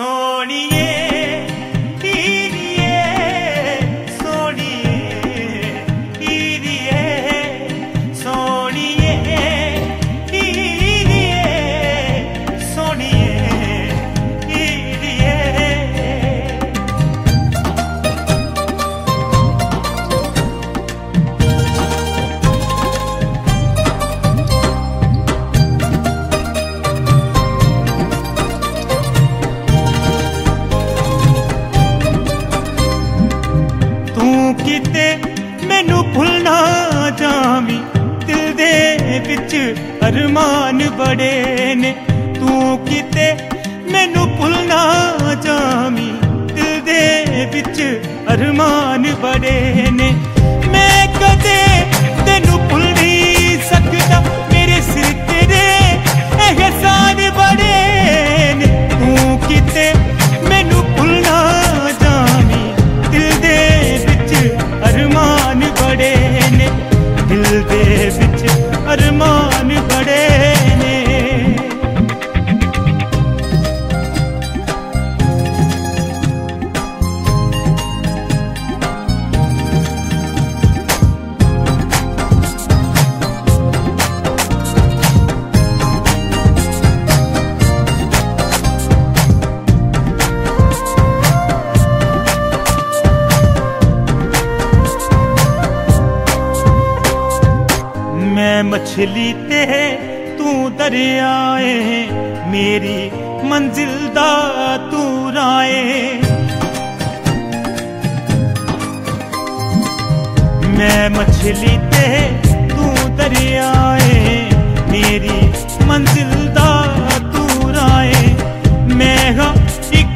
सोनिए हीरिए सोनिए हीरिए सोनिए हीरिए सोनिए हीरिए। किते मैनू भुलना जामी दिल दे विच अरमान बड़े ने। तू किते मैनू भुलना जामी दिल दे विच अरमान बड़े ने। मैं कदे तेनू भुल नहीं सकदा मेरे सिर तेरे एहसान बड़े ने। तू किते मैनू भुलना जामी दिल दे अरमान बड़े ने। दिल दे विच अरमान बड़े ने। मैं मछली ते तू दरियाए मेरी मंजिल दा तू राए। मैं मछली ते तू दरियाए मेरी मंजिल दा तू राए। मैं हाँ एक